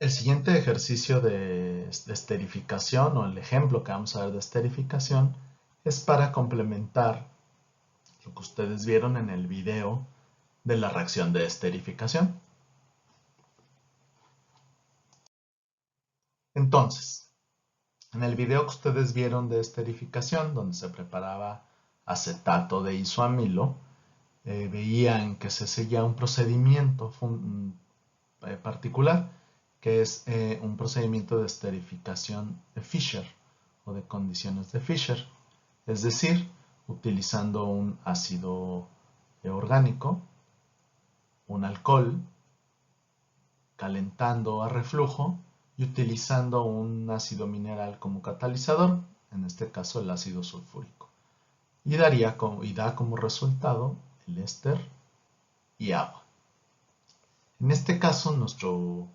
El siguiente ejercicio de esterificación, o el ejemplo que vamos a ver de esterificación, es para complementar lo que ustedes vieron en el video de la reacción de esterificación. Entonces, en el video que ustedes vieron de esterificación, donde se preparaba acetato de isoamilo, veían que se seguía un procedimiento particular, que es un procedimiento de esterificación de Fischer o de condiciones de Fischer, es decir, utilizando un ácido orgánico, un alcohol, calentando a reflujo y utilizando un ácido mineral como catalizador, en este caso el ácido sulfúrico, y da como resultado el éster y agua. En este caso, nuestro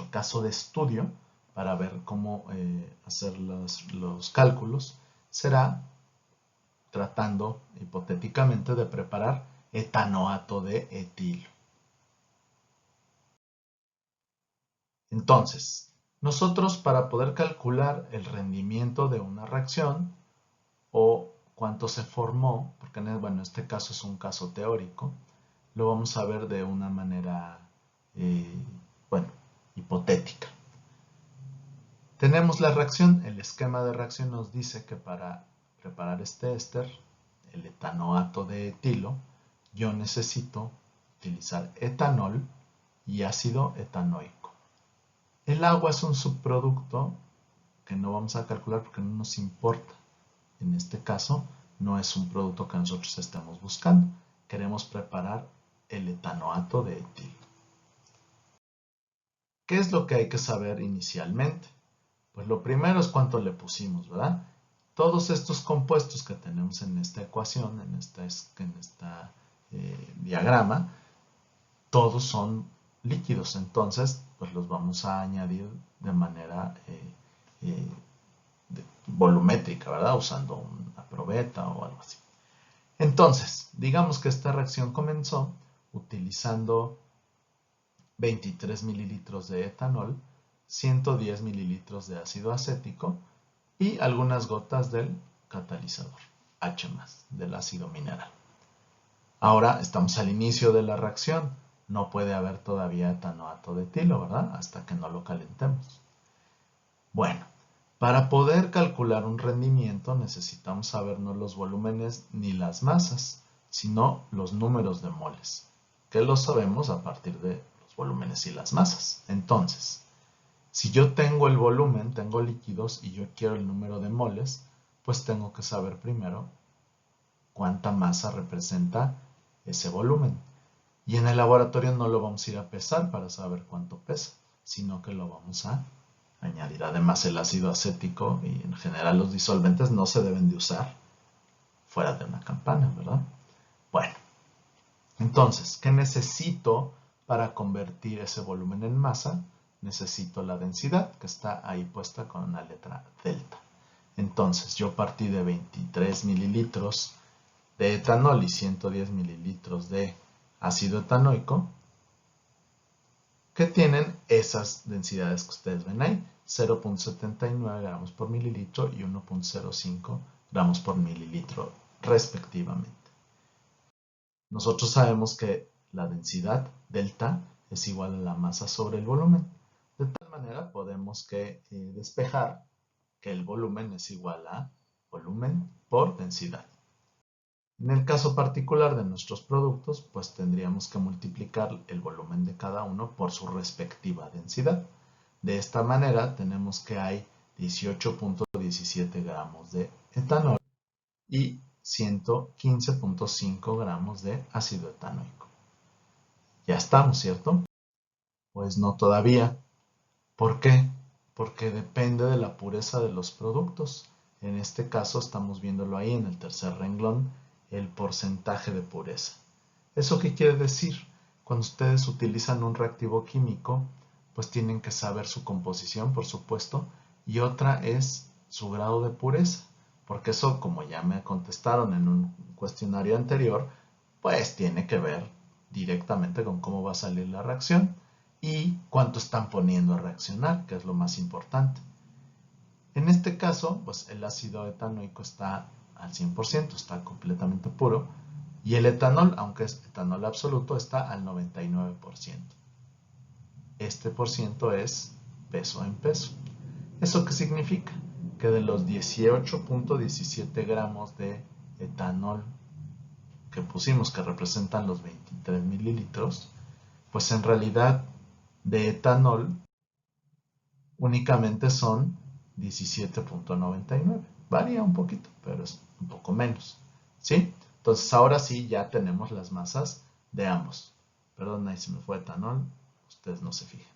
caso de estudio, para ver cómo hacer los cálculos, será tratando hipotéticamente de preparar etanoato de etilo. Entonces, nosotros para poder calcular el rendimiento de una reacción o cuánto se formó, porque en este caso es un caso teórico, lo vamos a ver de una manera, bueno, hipotética. Tenemos la reacción, el esquema de reacción nos dice que para preparar este éster, el etanoato de etilo, yo necesito utilizar etanol y ácido etanoico. El agua es un subproducto que no vamos a calcular porque no nos importa. En este caso, no es un producto que nosotros estemos buscando. Queremos preparar el etanoato de etilo. ¿Qué es lo que hay que saber inicialmente? Pues lo primero es cuánto le pusimos, ¿verdad? Todos estos compuestos que tenemos en esta ecuación, en esta diagrama, todos son líquidos, entonces pues los vamos a añadir de manera volumétrica, ¿verdad? Usando una probeta o algo así. Entonces, digamos que esta reacción comenzó utilizando 23 mililitros de etanol, 110 mililitros de ácido acético y algunas gotas del catalizador, H+, del ácido mineral. Ahora estamos al inicio de la reacción. No puede haber todavía etanoato de etilo, ¿verdad? Hasta que no lo calentemos. Bueno, para poder calcular un rendimiento necesitamos saber no los volúmenes ni las masas, sino los números de moles, que lo sabemos a partir de los volúmenes y las masas. Entonces, si yo tengo el volumen, tengo líquidos y yo quiero el número de moles, pues tengo que saber primero cuánta masa representa ese volumen. Y en el laboratorio no lo vamos a ir a pesar para saber cuánto pesa, sino que lo vamos a añadir. Además, el ácido acético y en general los disolventes no se deben de usar fuera de una campana, ¿verdad? Bueno, entonces, ¿qué necesito para convertir ese volumen en masa? Necesito la densidad, que está ahí puesta con una letra delta. Entonces, yo partí de 23 mililitros de etanol y 110 mililitros de ácido etanoico, que tienen esas densidades que ustedes ven ahí, 0.79 gramos por mililitro y 1.05 gramos por mililitro respectivamente. Nosotros sabemos que la densidad delta es igual a la masa sobre el volumen. De tal manera podemos despejar que el volumen es igual a volumen por densidad. En el caso particular de nuestros productos, pues tendríamos que multiplicar el volumen de cada uno por su respectiva densidad. De esta manera tenemos que hay 18.17 gramos de etanol y 115.5 gramos de ácido etanoico. Ya estamos, ¿cierto? Pues no todavía. ¿Por qué? Porque depende de la pureza de los productos. En este caso estamos viéndolo ahí en el tercer renglón, el porcentaje de pureza. ¿Eso qué quiere decir? Cuando ustedes utilizan un reactivo químico, pues tienen que saber su composición, por supuesto, y otra es su grado de pureza, porque eso, como ya me contestaron en un cuestionario anterior, pues tiene que ver directamente con cómo va a salir la reacción. y cuánto están poniendo a reaccionar, que es lo más importante. En este caso, pues el ácido etanoico está al 100%, está completamente puro, y el etanol, aunque es etanol absoluto, está al 99%. Este por ciento es peso en peso. ¿Eso qué significa? Que de los 18.17 gramos de etanol que pusimos, que representan los 23 mililitros, pues en realidad de etanol únicamente son 17.99. Varía un poquito, pero es un poco menos. ¿Sí? Entonces ahora sí ya tenemos las masas de ambos. Perdón, ahí se me fue etanol. Ustedes no se fijen.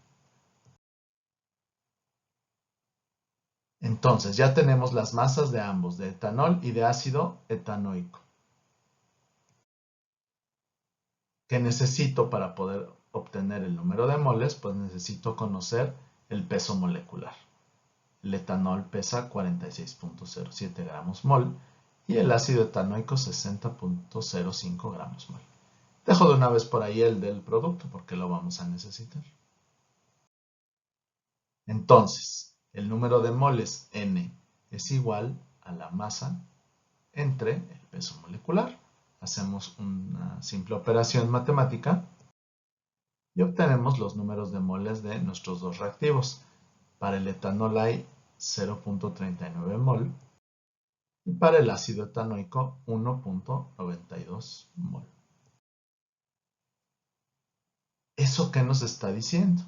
Entonces ya tenemos las masas de ambos, de etanol y de ácido etanoico. ¿Qué necesito para poder obtener el número de moles? Pues necesito conocer el peso molecular. El etanol pesa 46.07 gramos mol y el ácido etanoico 60.05 gramos mol. Dejo de una vez por ahí el del producto porque lo vamos a necesitar. Entonces, el número de moles N es igual a la masa entre el peso molecular. Hacemos una simple operación matemática y obtenemos los números de moles de nuestros dos reactivos. Para el etanol hay 0.39 mol y para el ácido etanoico 1.92 mol. ¿Eso qué nos está diciendo?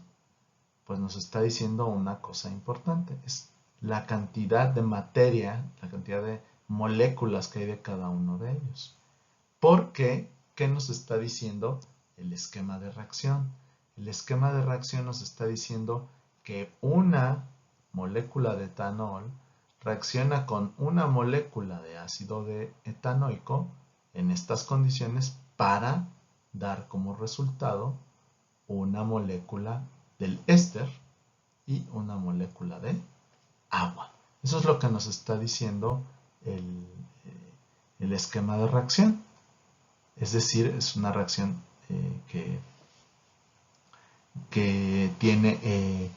Pues nos está diciendo una cosa importante, es la cantidad de materia, la cantidad de moléculas que hay de cada uno de ellos. Porque, ¿qué nos está diciendo el esquema de reacción? El esquema de reacción nos está diciendo que una molécula de etanol reacciona con una molécula de ácido etanoico en estas condiciones para dar como resultado una molécula del éster y una molécula de agua. Eso es lo que nos está diciendo el esquema de reacción. Es decir, es una reacción que tiene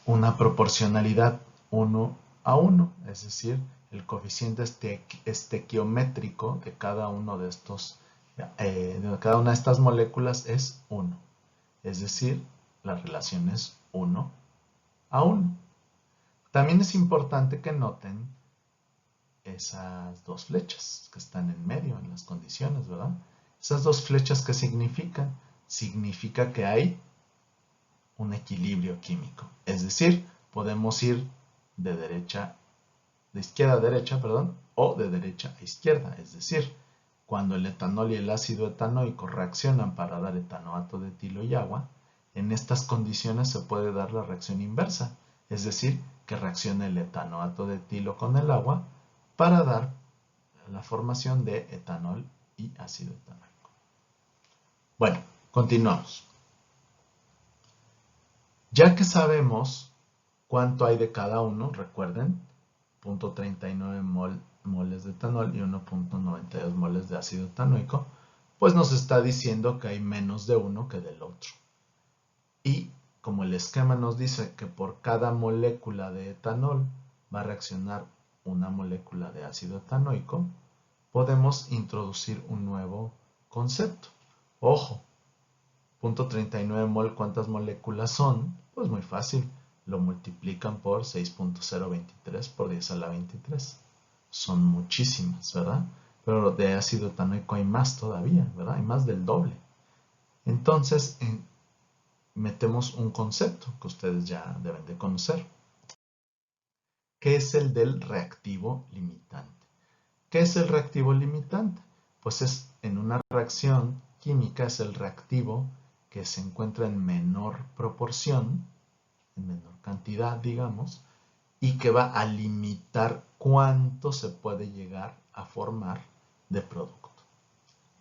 una proporcionalidad 1 a 1, es decir, el coeficiente estequiométrico de cada uno de estos, de cada una de estas moléculas es 1. Es decir, la relación es 1 a 1. También es importante que noten esas dos flechas que están en medio en las condiciones, ¿verdad? Esas dos flechas, ¿qué significan? Significa que hay un equilibrio químico. Es decir, podemos ir de izquierda a derecha, perdón, o de derecha a izquierda. Es decir, cuando el etanol y el ácido etanoico reaccionan para dar etanoato de etilo y agua, en estas condiciones se puede dar la reacción inversa. Es decir, que reaccione el etanoato de etilo con el agua para dar la formación de etanol y ácido etanoico. Bueno, continuamos. Ya que sabemos cuánto hay de cada uno, recuerden, 0.39 moles de etanol y 1.92 moles de ácido etanoico, pues nos está diciendo que hay menos de uno que del otro. Y como el esquema nos dice que por cada molécula de etanol va a reaccionar una molécula de ácido etanoico, podemos introducir un nuevo concepto. Ojo, 0.39 mol, ¿cuántas moléculas son? Pues muy fácil, lo multiplican por 6.023 por 10 a la 23. Son muchísimas, ¿verdad? Pero de ácido etanoico hay más todavía, ¿verdad? Hay más del doble. Entonces, metemos un concepto que ustedes ya deben de conocer, que es el del reactivo limitante. ¿Qué es el reactivo limitante? Pues es en una reacción química, es el reactivo que se encuentra en menor proporción, en menor cantidad, digamos, y que va a limitar cuánto se puede llegar a formar de producto.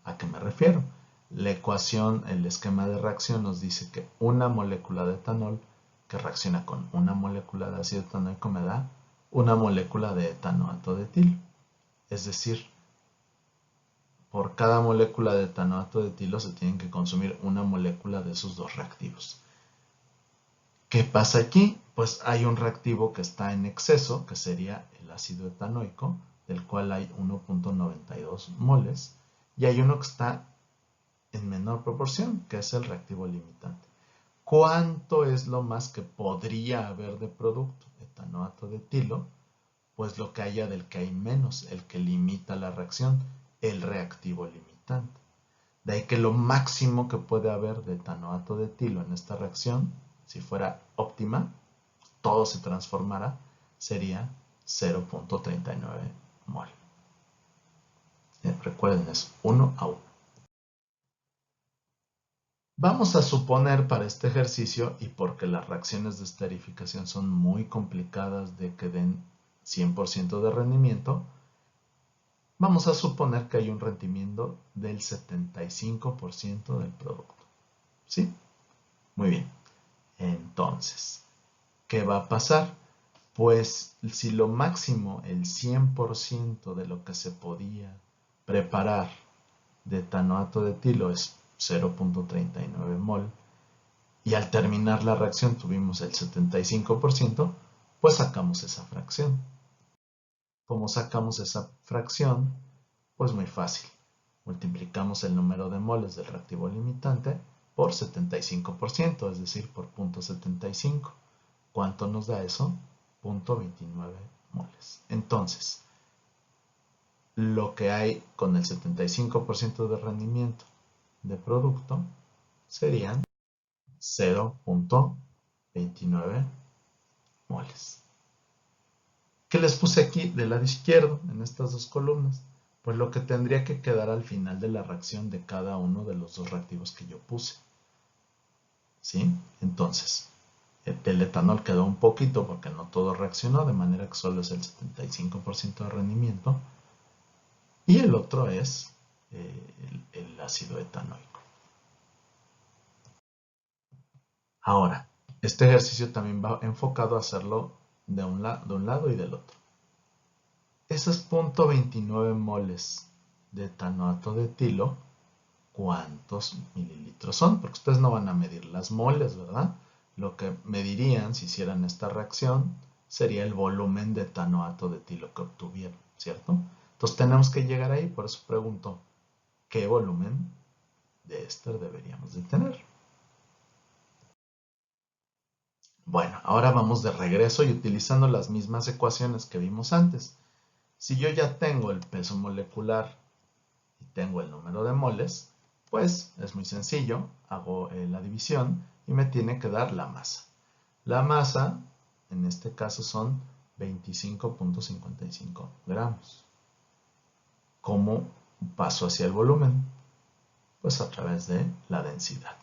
¿A qué me refiero? La ecuación, el esquema de reacción nos dice que una molécula de etanol que reacciona con una molécula de ácido etanoico me da una molécula de etanoato de etilo. Es decir, por cada molécula de etanoato de etilo se tienen que consumir una molécula de esos dos reactivos. ¿Qué pasa aquí? Pues hay un reactivo que está en exceso, que sería el ácido etanoico, del cual hay 1.92 moles, y hay uno que está en menor proporción, que es el reactivo limitante. ¿Cuánto es lo más que podría haber de producto? Etanoato de etilo, pues lo que haya del que hay menos, el que limita la reacción, el reactivo limitante. De ahí que lo máximo que puede haber de etanoato de etilo en esta reacción, si fuera óptima, todo se transformara, sería 0.39 mol. Recuerden, es 1 a 1. Vamos a suponer para este ejercicio, y porque las reacciones de esterificación son muy complicadas de que den 100% de rendimiento, vamos a suponer que hay un rendimiento del 75% del producto. ¿Sí? Muy bien. Entonces, ¿qué va a pasar? Pues si lo máximo, el 100% de lo que se podía preparar de etanoato de etilo es 0.39 mol, y al terminar la reacción tuvimos el 75%, pues sacamos esa fracción. ¿Cómo sacamos esa fracción? Pues muy fácil. Multiplicamos el número de moles del reactivo limitante por 75%, es decir, por 0.75. ¿Cuánto nos da eso? 0.29 moles. Entonces, lo que hay con el 75% de rendimiento de producto serían 0.29 moles. ¿Qué les puse aquí del lado izquierdo en estas dos columnas? Pues lo que tendría que quedar al final de la reacción de cada uno de los dos reactivos que yo puse. ¿Sí? Entonces, el etanol quedó un poquito porque no todo reaccionó, de manera que solo es el 75% de rendimiento. Y el otro es el ácido etanoico. Ahora, este ejercicio también va enfocado a hacerlo de un lado y del otro. Esos 0.29 moles de etanoato de etilo, ¿cuántos mililitros son? Porque ustedes no van a medir las moles, ¿verdad? Lo que medirían si hicieran esta reacción sería el volumen de etanoato de etilo que obtuvieron, ¿cierto? Entonces tenemos que llegar ahí, por eso pregunto, ¿qué volumen de éster deberíamos de tener? Bueno, ahora vamos de regreso y utilizando las mismas ecuaciones que vimos antes. Si yo ya tengo el peso molecular y tengo el número de moles, pues es muy sencillo, hago la división y me tiene que dar la masa. La masa, en este caso, son 25.55 gramos. ¿Cómo paso hacia el volumen? Pues a través de la densidad.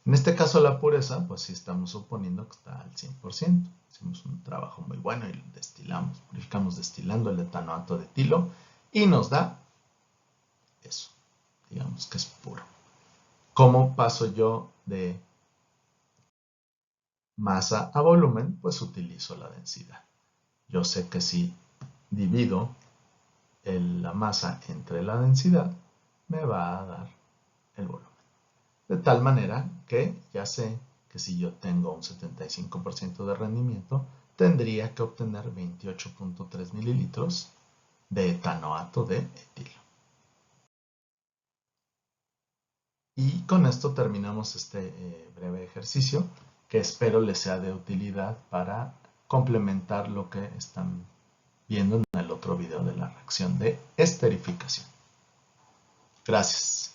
En este caso la pureza, pues sí estamos suponiendo que está al 100%. Hicimos un trabajo muy bueno y destilamos, purificamos destilando el etanoato de etilo y nos da eso, digamos que es puro. ¿Cómo paso yo de masa a volumen? Pues utilizo la densidad. Yo sé que si divido la masa entre la densidad, me va a dar el volumen. De tal manera que ya sé que si yo tengo un 75% de rendimiento, tendría que obtener 28.3 mililitros de etanoato de etilo. Y con esto terminamos este breve ejercicio que espero les sea de utilidad para complementar lo que están viendo en el otro video de la reacción de esterificación. Gracias.